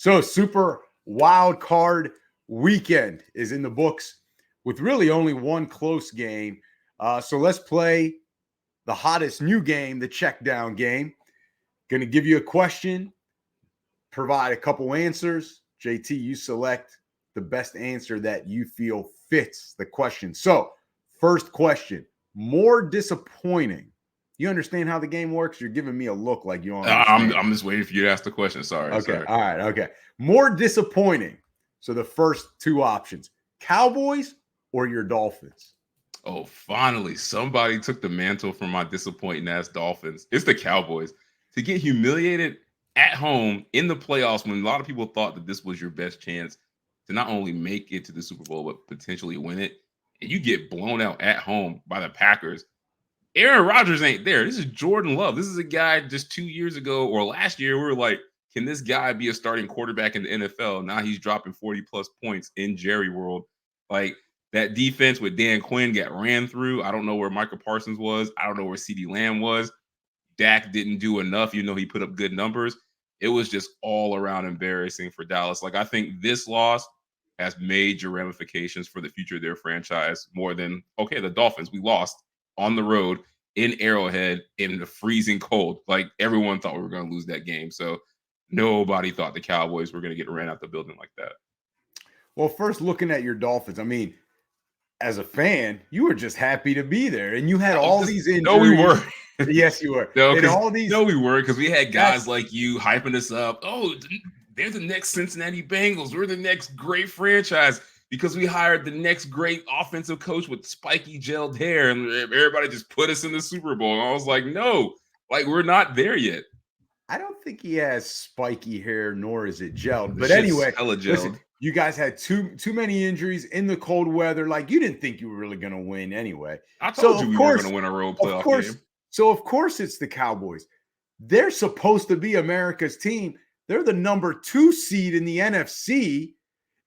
So super wild card weekend is in the books with really only one close game. So let's play the hottest new game, the check down game. Going to give you a question, provide a couple answers. JT, you select the best answer that you feel fits the question. So first question, more disappointing. You understand how the game works? You're giving me a look like you don't understand. I'm just waiting for you to ask the question. Sorry. Okay. Sorry. All right. Okay. More disappointing. So the first two options, Cowboys or your Dolphins? Oh, finally, somebody took the mantle from my disappointing ass Dolphins. It's the Cowboys. To get humiliated at home in the playoffs when a lot of people thought that this was your best chance to not only make it to the Super Bowl, but potentially win it. And you get blown out at home by the Packers. Aaron Rodgers ain't there. This is Jordan Love. This is a guy just 2 years ago or last year, we were like, can this guy be a starting quarterback in the NFL? Now he's dropping 40 plus points in Jerry World. Like that defense with Dan Quinn got ran through. I don't know where Micah Parsons was. I don't know where CeeDee Lamb was. Dak didn't do enough, even though he put up good numbers. It was just all around embarrassing for Dallas. Like I think this loss has major ramifications for the future of their franchise more than, okay, the Dolphins, we lost on the road in Arrowhead in the freezing cold. Like everyone thought we were going to lose that game. So nobody thought the Cowboys were going to get ran out the building like that. Well, first looking at your Dolphins, I mean, as a fan, you were just happy to be there, and you had all these injuries. No, we were. Yes, you were. No, we were because we had guys like you hyping us up. Oh, they're the next Cincinnati Bengals. We're the next great franchise because we hired the next great offensive coach with spiky gelled hair, and everybody just put us in the Super Bowl. And I was like, no, like we're not there yet. I don't think he has spiky hair, nor is it gelled. But anyway, listen, you guys had too many injuries in the cold weather. Like you didn't think you were really going to win anyway. I told you we were going to win a road playoff game. So of course it's the Cowboys. They're supposed to be America's team. They're the number 2 seed in the NFC,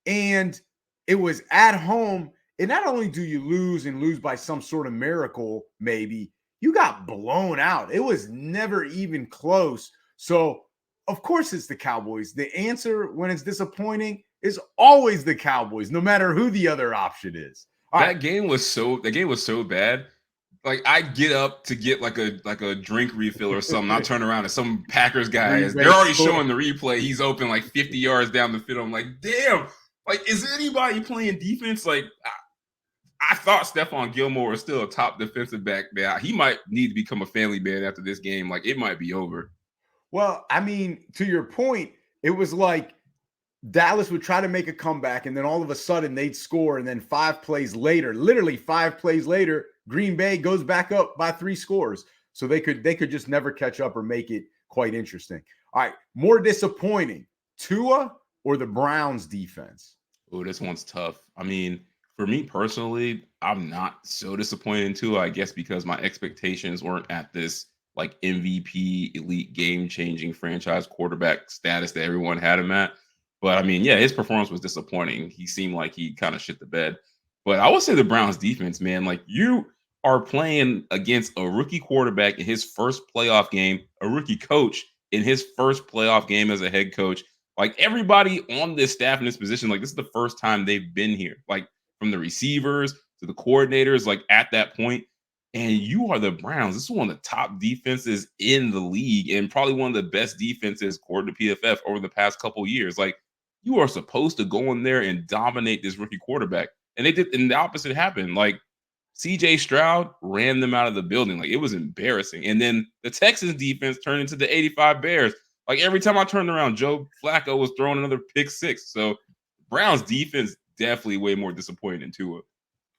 and it was at home. And not only do you lose by some sort of miracle, maybe you got blown out. It was never even close. So, of course, it's the Cowboys. The answer when it's disappointing is always the Cowboys, no matter who the other option is. That game was so bad. Like I get up to get like a drink refill or something. I turn around and some Packers guy they're already showing the replay. He's open like 50 yards down the field. I'm like, damn. Like, is anybody playing defense? Like, I thought Stephon Gilmore was still a top defensive back there. He might need to become a family man after this game. Like, it might be over. Well, I mean, to your point, it was like Dallas would try to make a comeback, and then all of a sudden they'd score, and then 5 plays later, literally 5 plays later, Green Bay goes back up by 3 scores. So they could just never catch up or make it quite interesting. All right, more disappointing, Tua or the Browns defense? Oh, this one's tough. I mean, for me personally, I'm not so disappointed in Tua, I guess, because my expectations weren't at this like MVP, elite, game-changing franchise quarterback status that everyone had him at. But I mean, yeah, his performance was disappointing. He seemed like he kind of shit the bed. But I would say the Browns defense, man, like you are playing against a rookie quarterback in his first playoff game, a rookie coach in his first playoff game as a head coach. Like everybody on this staff in this position, like this is the first time they've been here, like from the receivers to the coordinators, like at that point. And you are the Browns. This is one of the top defenses in the league and probably one of the best defenses according to PFF over the past couple of years. Like you are supposed to go in there and dominate this rookie quarterback. And they did, and the opposite happened. Like CJ Stroud ran them out of the building. Like it was embarrassing. And then the Texans defense turned into the 85 Bears. Like every time I turned around, Joe Flacco was throwing another pick 6. So Browns defense definitely way more disappointing than Tua.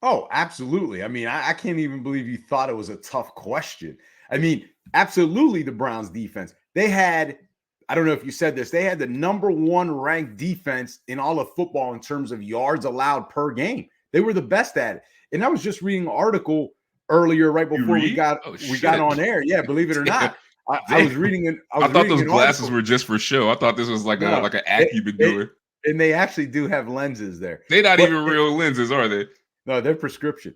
Oh, absolutely. I mean, I can't even believe you thought it was a tough question. I mean, absolutely the Browns defense. They had, I don't know if you said this, they had the number 1 ranked defense in all of football in terms of yards allowed per game. They were the best at it. And I was just reading an article earlier right before we got on air. Yeah, believe it or not. I was reading it. I thought those glasses were just for show. I thought this was like an act you've been doing. And they actually do have lenses there. They're not even real lenses, are they? No, they're prescription.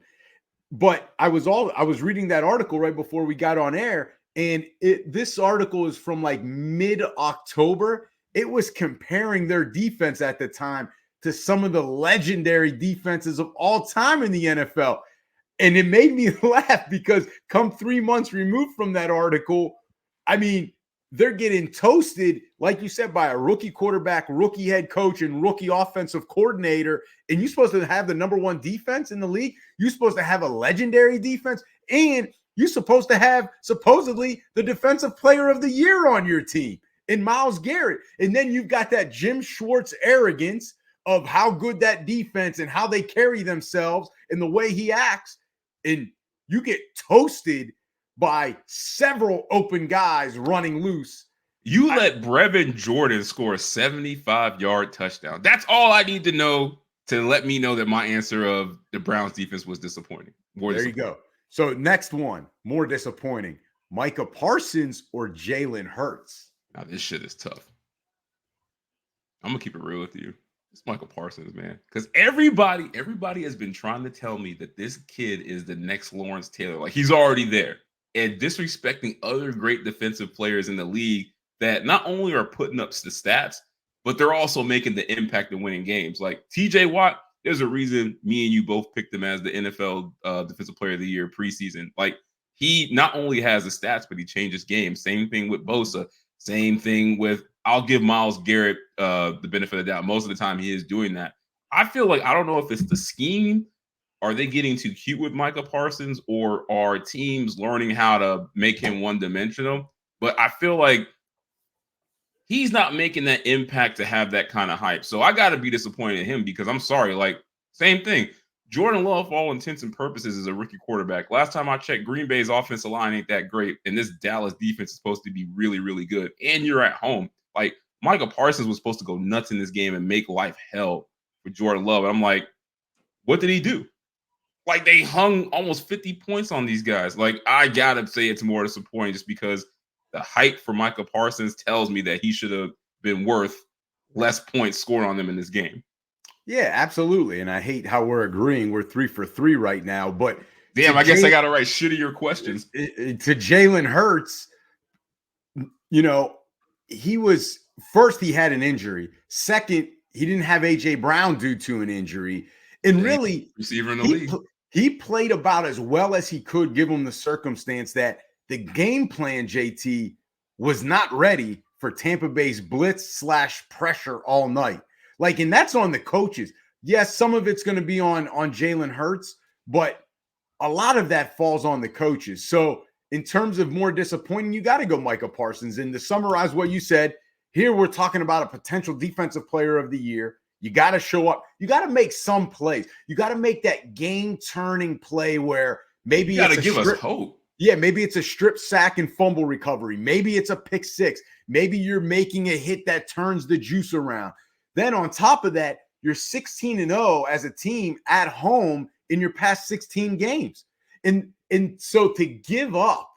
But I was reading that article right before we got on air, and this article is from like mid-October, it was comparing their defense at the time to some of the legendary defenses of all time in the NFL. And it made me laugh because come 3 months removed from that article, I mean, they're getting toasted, like you said, by a rookie quarterback, rookie head coach, and rookie offensive coordinator. And you're supposed to have the number one defense in the league. You're supposed to have a legendary defense. And you're supposed to have supposedly the defensive player of the year on your team in Myles Garrett. And then you've got that Jim Schwartz arrogance of how good that defense and how they carry themselves and the way he acts. And you get toasted by several open guys running loose. You let Brevin Jordan score a 75-yard touchdown. That's all I need to know to let me know that my answer of the Browns defense was disappointing. There you go. So next one, more disappointing. Micah Parsons or Jalen Hurts? Now this shit is tough. I'm going to keep it real with you. It's Micah Parsons, man. Because everybody has been trying to tell me that this kid is the next Lawrence Taylor. Like, he's already there. And disrespecting other great defensive players in the league that not only are putting up the stats, but they're also making the impact of winning games. Like TJ Watt, there's a reason me and you both picked him as the NFL Defensive Player of the Year preseason. Like, he not only has the stats, but he changes games. Same thing with Bosa. Same thing with, I'll give Myles Garrett the benefit of the doubt. Most of the time he is doing that. I feel like, I don't know if it's the scheme. Are they getting too cute with Micah Parsons, or are teams learning how to make him one-dimensional? But I feel like he's not making that impact to have that kind of hype. So I got to be disappointed in him because I'm sorry. Like, same thing. Jordan Love, for all intents and purposes, is a rookie quarterback. Last time I checked, Green Bay's offensive line ain't that great, and this Dallas defense is supposed to be really, really good. And you're at home. Like, Micah Parsons was supposed to go nuts in this game and make life hell for Jordan Love. And I'm like, what did he do? Like, they hung almost 50 points on these guys. Like, I got to say it's more disappointing just because the hype for Micah Parsons tells me that he should have been worth less points scored on them in this game. Yeah, absolutely. And I hate how we're agreeing. We're 3 for 3 right now. But damn, I guess I got to write shittier questions. To Jalen Hurts, you know, he was first, he had an injury. Second, he didn't have A.J. Brown due to an injury. And really, receiver in the league. He played about as well as he could, give him the circumstance that the game plan, JT, was not ready for Tampa Bay's blitz / pressure all night. Like, and that's on the coaches. Yes, some of it's going to be on Jalen Hurts, but a lot of that falls on the coaches. So in terms of more disappointing, you got to go Micah Parsons. And to summarize what you said, here we're talking about a potential defensive player of the year. You got to show up. You got to make some plays. You got to make that game-turning play where maybe you got to give us hope. Yeah, maybe it's a strip sack and fumble recovery. Maybe it's a pick six. Maybe you're making a hit that turns the juice around. Then on top of that, you're 16-0 as a team at home in your past 16 games. And so to give up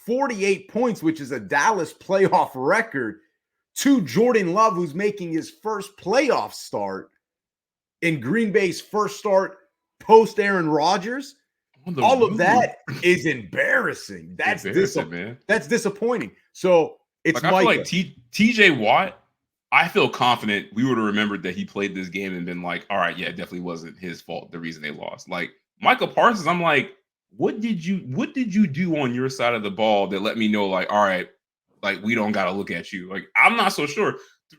48 points, which is a Dallas playoff record, to Jordan Love, who's making his first playoff start in Green Bay's first start post Aaron Rodgers. All of that is embarrassing. That's man. That's disappointing. So it's like, I feel like TJ Watt, I feel confident we would have remembered that he played this game and been like, all right, yeah, it definitely wasn't his fault, the reason they lost. Like Micah Parsons, I'm like, what did you do on your side of the ball that let me know, like, all right, like, we don't got to look at you. Like, I'm not so sure.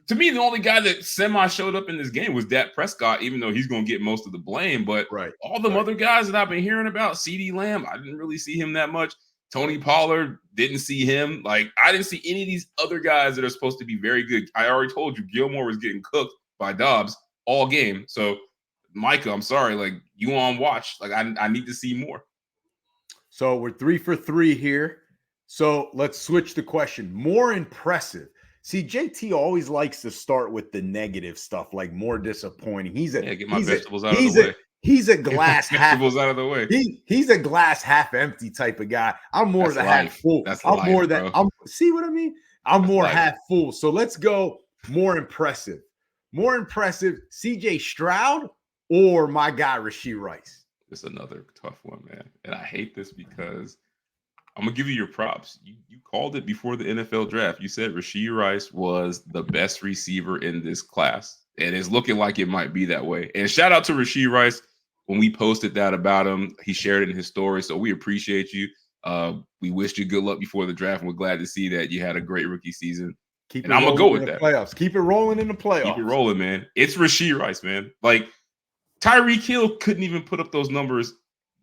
To me, the only guy that semi showed up in this game was Dak Prescott, even though he's going to get most of the blame. But all the other guys that I've been hearing about, CeeDee Lamb, I didn't really see him that much. Tony Pollard, didn't see him. Like, I didn't see any of these other guys that are supposed to be very good. I already told you, Gilmore was getting cooked by Dobbs all game. So, Micah, I'm sorry. Like, you on watch. Like, I need to see more. So, we're 3 for 3 here. So let's switch the question. More impressive. See, JT always likes to start with the negative stuff, like more disappointing. Get my vegetables out of the way. He's a glass half vegetables out of the way. He's a glass half empty type of guy. I'm more the half full. I'm more that. See what I mean? I'm more half full. So let's go more impressive. More impressive, CJ Stroud or my guy Rashee Rice? It's another tough one, man. And I hate this because I'm gonna give you your props. You called it before the NFL draft. You said Rashee Rice was the best receiver in this class, and it's looking like it might be that way. And shout out to Rashee Rice. When we posted that about him, he shared it in his story. So we appreciate you. We wished you good luck before the draft, and we're glad to see that you had a great rookie season. Keep And it I'm gonna go rolling with in the that. playoffs. Keep it rolling in the playoffs. Keep it rolling, man. It's Rashee Rice, man. Like Tyreek Hill couldn't even put up those numbers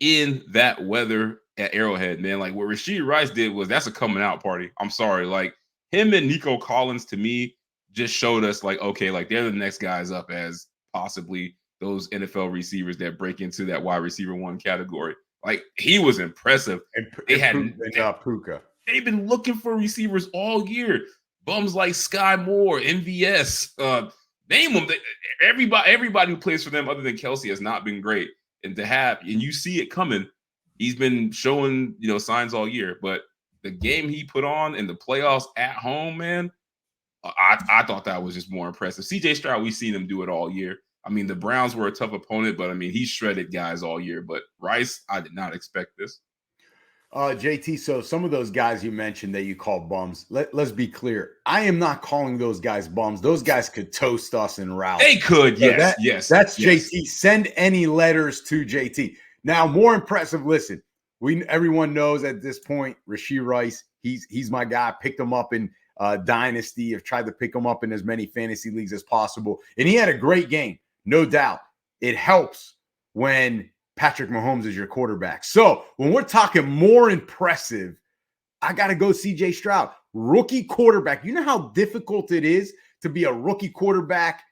in that weather at Arrowhead, man. Like what Rashee Rice did was that's a coming out party. I'm sorry. Like him and Nico Collins to me just showed us like, okay, like they're the next guys up as possibly those NFL receivers that break into that wide receiver one category. Like he was impressive. Puka. They've been looking for receivers all year. Bums like Sky Moore, MVS, name them. Everybody who plays for them other than Kelsey has not been great. And you see it coming. He's been showing, signs all year. But the game he put on in the playoffs at home, man, I thought that was just more impressive. CJ Stroud, we've seen him do it all year. I mean, the Browns were a tough opponent, but I mean, he shredded guys all year. But Rice, I did not expect this. JT, so some of those guys you mentioned that you call bums, let's be clear. I am not calling those guys bums. Those guys could toast us in route. They could, yes. That's JT. Send any letters to JT. Now, more impressive, listen, everyone knows at this point, Rashee Rice, he's my guy. I picked him up in Dynasty. I've tried to pick him up in as many fantasy leagues as possible. And he had a great game, no doubt. It helps when Patrick Mahomes is your quarterback. So when we're talking more impressive, I got to go CJ Stroud, rookie quarterback. You know how difficult it is to be a rookie quarterback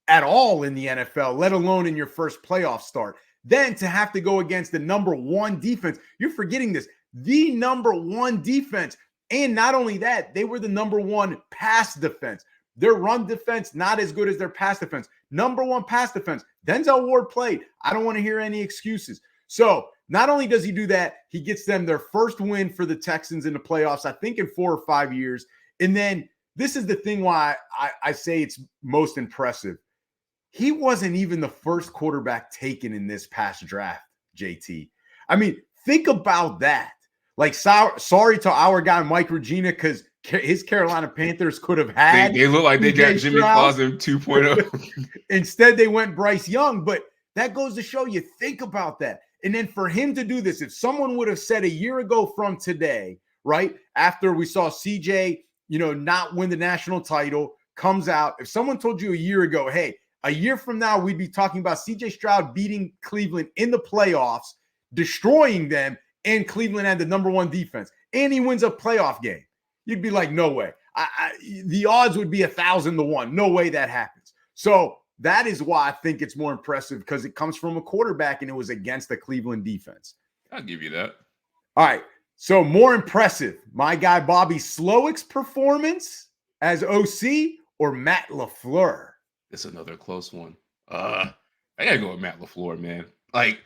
at all in the NFL, let alone in your first playoff start. Then to have to go against the number one defense. You're forgetting this. The number one defense. And not only that, they were the number one pass defense. Their run defense, not as good as their pass defense. Number one pass defense. Denzel Ward played. I don't want to hear any excuses. So not only does he do that, he gets them their first win for the Texans in the playoffs, I think in 4 or 5 years. And then this is the thing why I say it's most impressive. He wasn't even the first quarterback taken in this past draft, JT. I mean, think about that. Like, sorry to our guy, Mike Regina, because his Carolina Panthers could have had. They look like they got Jimmy Clausen 2.0. Instead, they went Bryce Young. But that goes to show you, think about that. And then for him to do this, if someone would have said a year ago from today, right, after we saw CJ, not win the national title, comes out, if someone told you a year ago, hey, a year from now, we'd be talking about CJ Stroud beating Cleveland in the playoffs, destroying them, and Cleveland had the number one defense, and he wins a playoff game. You'd be like, no way. The odds would be 1,000-1. No way that happens. So that is why I think it's more impressive, because it comes from a quarterback and it was against the Cleveland defense. I'll give you that. All right. So more impressive, my guy Bobby Slowick's performance as OC or Matt LaFleur? It's another close one. I gotta go with Matt LaFleur, man. Like,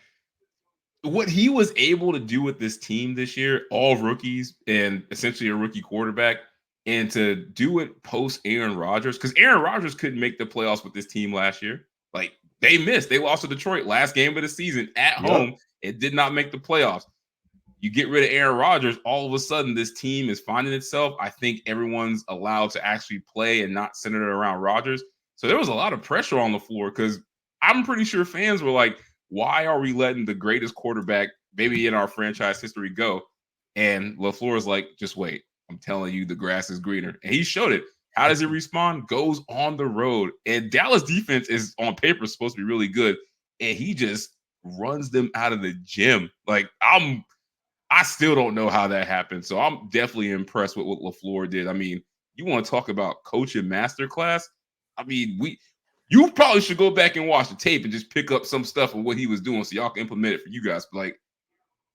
what he was able to do with this team this year, all rookies and essentially a rookie quarterback, and to do it post Aaron Rodgers, because Aaron Rodgers couldn't make the playoffs with this team last year. Like, they missed. They lost to Detroit last game of the season at home. It did not make the playoffs. You get rid of Aaron Rodgers, all of a sudden this team is finding itself. I think everyone's allowed to actually play and not center it around Rodgers. So there was a lot of pressure on the floor, because I'm pretty sure fans were like, why are we letting the greatest quarterback maybe in our franchise history go? And LaFleur's like, just wait. I'm telling you, the grass is greener. And he showed it. How does he respond? Goes on the road. And Dallas defense is on paper supposed to be really good. And he just runs them out of the gym. Like, I still don't know how that happened. So I'm definitely impressed with what LaFleur did. I mean, you want to talk about coaching masterclass? I mean, you probably should go back and watch the tape and just pick up some stuff of what he was doing so y'all can implement it for you guys. But like,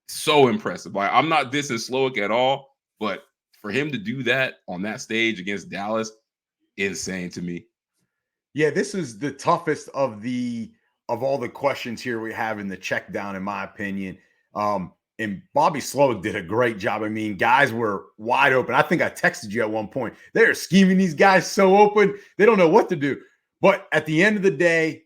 so impressive. Like, I'm not dissing Slowick at all, but for him to do that on that stage against Dallas, insane to me. Yeah, this is the toughest of all the questions here we have in the check down, in my opinion. And Bobby Slowick did a great job. I mean, guys were wide open. I think I texted you at one point. They're scheming these guys so open, they don't know what to do. But at the end of the day,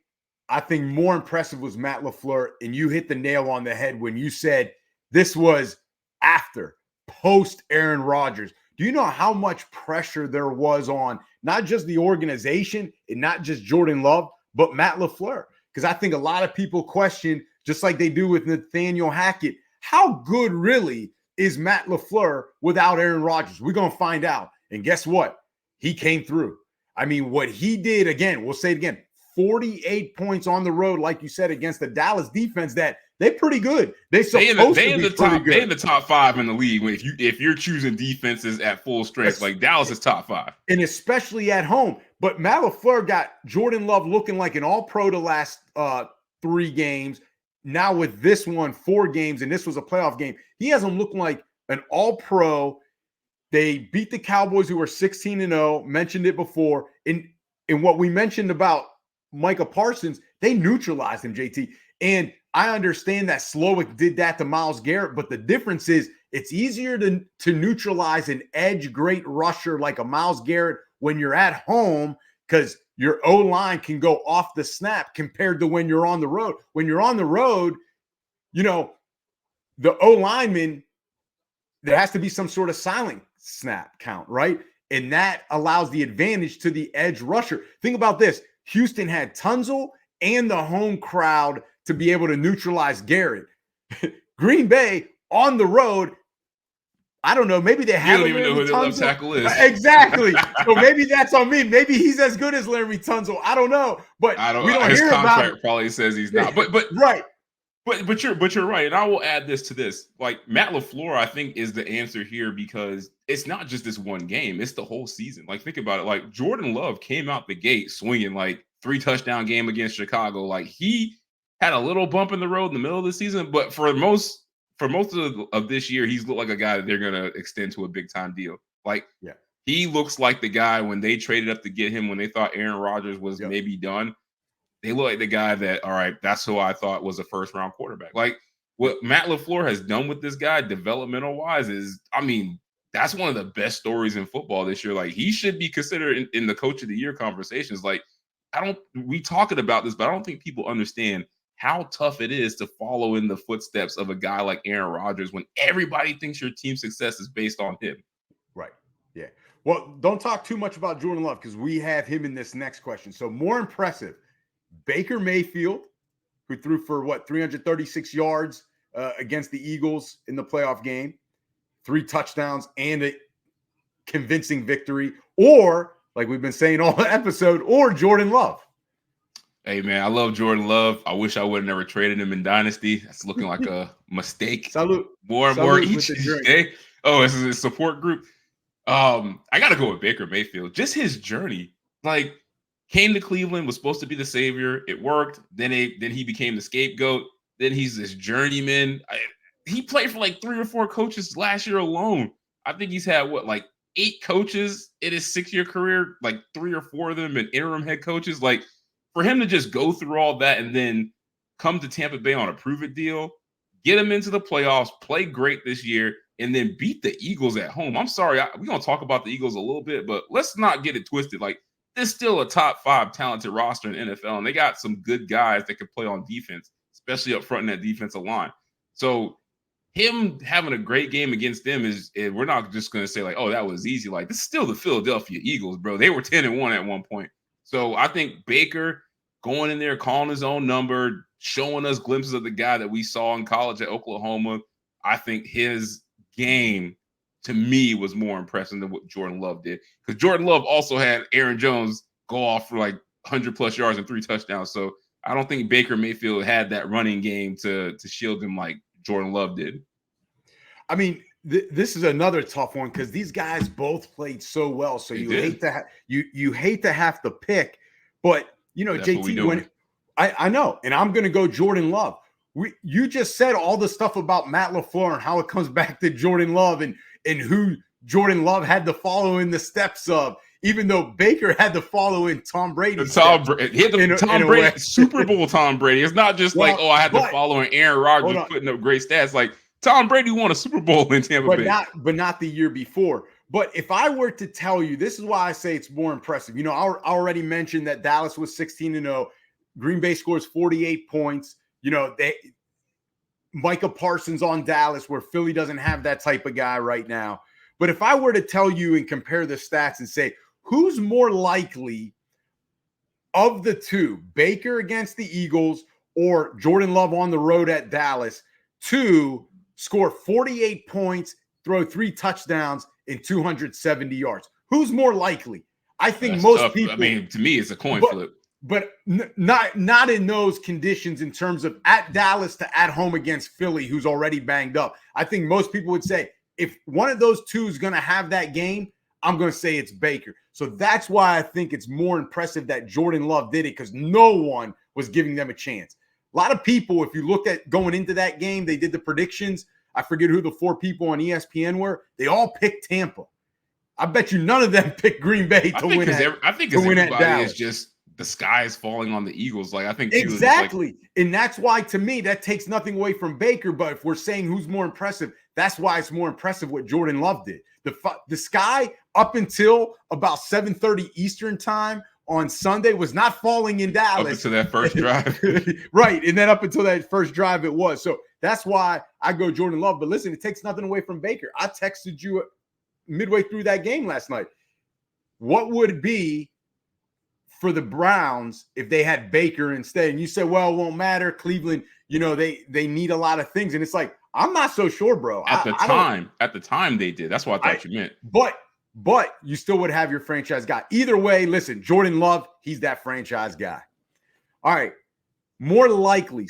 I think more impressive was Matt LaFleur. And you hit the nail on the head when you said this was after post Aaron Rodgers. Do you know how much pressure there was on not just the organization and not just Jordan Love, but Matt LaFleur? Because I think a lot of people question, just like they do with Nathaniel Hackett, how good really is Matt LaFleur without Aaron Rodgers? We're going to find out. And guess what? He came through. I mean, what he did, again, we'll say it again, 48 points on the road, like you said, against the Dallas defense that they're pretty good. They in the top 5 in the league. If you're choosing defenses at full strength, like Dallas is top 5, and especially at home. But Matt LaFleur got Jordan Love looking like an All-Pro the last 3 games. Now with this one, 4 games, and this was a playoff game, he has him looking like an All-Pro. They beat the Cowboys, who were 16-0. Mentioned it before. And what we mentioned about Micah Parsons, they neutralized him, JT. And I understand that Slowick did that to Myles Garrett, but the difference is it's easier to neutralize an edge great rusher like a Myles Garrett when you're at home because your O-line can go off the snap compared to when you're on the road. When you're on the road, you know, the O-lineman, there has to be some sort of silent snap count, right? And that allows the advantage to the edge rusher. Think about this. Houston had Tunzel and the home crowd to be able to neutralize Garrett. Green Bay on the road, I don't know. Maybe they have. You don't even know who the left tackle is. Exactly. So maybe that's on me. Maybe he's as good as Laremy Tunzel. I don't know. But we don't his hear contract about probably says he's not. But right. But you're right. And I will add this to this. Like Matt LaFleur, I think, is the answer here because it's not just this one game. It's the whole season. Like, think about it. Like, Jordan Love came out the gate swinging like 3 touchdown game against Chicago. Like, he had a little bump in the road in the middle of the season. But for most of this year, he's looked like a guy that they're going to extend to a big time deal. Like, he looks like the guy when they traded up to get him, when they thought Aaron Rodgers was maybe done. They look like the guy that, all right, that's who I thought was a first-round quarterback. Like, what Matt LaFleur has done with this guy developmental-wise is, I mean, that's one of the best stories in football this year. Like, he should be considered in the Coach of the Year conversations. Like, we talking about this, but I don't think people understand how tough it is to follow in the footsteps of a guy like Aaron Rodgers when everybody thinks your team's success is based on him. Right. Yeah. Well, don't talk too much about Jordan Love because we have him in this next question. So, more impressive, Baker Mayfield, who threw for 336 yards against the Eagles in the playoff game, 3 touchdowns and a convincing victory, or like we've been saying all episode, or Jordan Love. Hey man, I love Jordan Love. I wish I would have never traded him in Dynasty. That's looking like a mistake. Salute. More and more each day. Oh, this is a support group. I got to go with Baker Mayfield. Just his journey, like. Came to Cleveland, was supposed to be the savior. It worked. Then he became the scapegoat. Then he's this journeyman. He played for like 3 or 4 coaches last year alone. I think he's had 8 coaches in his 6-year career, like 3 or 4 of them and interim head coaches. Like, for him to just go through all that and then come to Tampa Bay on a prove-it deal, get him into the playoffs, play great this year, and then beat the Eagles at home. I'm sorry, we're going to talk about the Eagles a little bit, but let's not get it twisted. Like, there's still a top 5 talented roster in NFL, and they got some good guys that can play on defense, especially up front in that defensive line. So him having a great game against them we're not just going to say like, oh, that was easy. Like, this is still the Philadelphia Eagles, bro. They were 10-1 at one point. So I think Baker going in there, calling his own number, showing us glimpses of the guy that we saw in college at Oklahoma. I think his game to me was more impressive than what Jordan Love did. Because Jordan Love also had Aaron Jones go off for like 100+ yards and 3 touchdowns. So I don't think Baker Mayfield had that running game to shield him like Jordan Love did. I mean, this is another tough one because these guys both played so well. So you hate to have to pick. But, that's JT, I know, and I'm going to go Jordan Love. You just said all the stuff about Matt LaFleur and how it comes back to Jordan Love and who Jordan Love had to follow in the steps of, even though Baker had to follow in Tom Brady. Tom Brady, Super Bowl Tom Brady. It's not just I had to follow in Aaron Rodgers putting up great stats. Like, Tom Brady won a Super Bowl in Tampa Bay. But not the year before. But if I were to tell you, this is why I say it's more impressive. I already mentioned that Dallas was 16-0. Green Bay scores 48 points. Micah Parsons on Dallas, where Philly doesn't have that type of guy right now. But if I were to tell you and compare the stats and say, who's more likely of the two, Baker against the Eagles or Jordan Love on the road at Dallas, to score 48 points, throw 3 touchdowns and 270 yards? Who's more likely? I think That's most tough. people. I mean, to me, it's a coin flip. But not in those conditions in terms of at Dallas to at home against Philly, who's already banged up. I think most people would say if one of those two is going to have that game, I'm going to say it's Baker. So that's why I think it's more impressive that Jordan Love did it, because no one was giving them a chance. A lot of people, if you looked at going into that game, they did the predictions. I forget who the 4 people on ESPN were. They all picked Tampa. I bet you none of them picked Green Bay to win at I think everybody Dallas. is just the sky is falling on the Eagles. Like, I think exactly. And that's why, to me, that takes nothing away from Baker. But if we're saying who's more impressive, that's why it's more impressive what Jordan Love did. The sky up until about 7:30 Eastern time on Sunday was not falling in Dallas. Up until that first drive. Right. And then up until that first drive it was. So that's why I go Jordan Love. But listen, it takes nothing away from Baker. I texted you midway through that game last night. What would it be for the Browns if they had Baker instead? And you said, well, it won't matter. Cleveland, they need a lot of things. And it's like, I'm not so sure, bro. At the time they did. That's what I thought you meant. But you still would have your franchise guy. Either way, listen, Jordan Love, he's that franchise guy. All right. More likely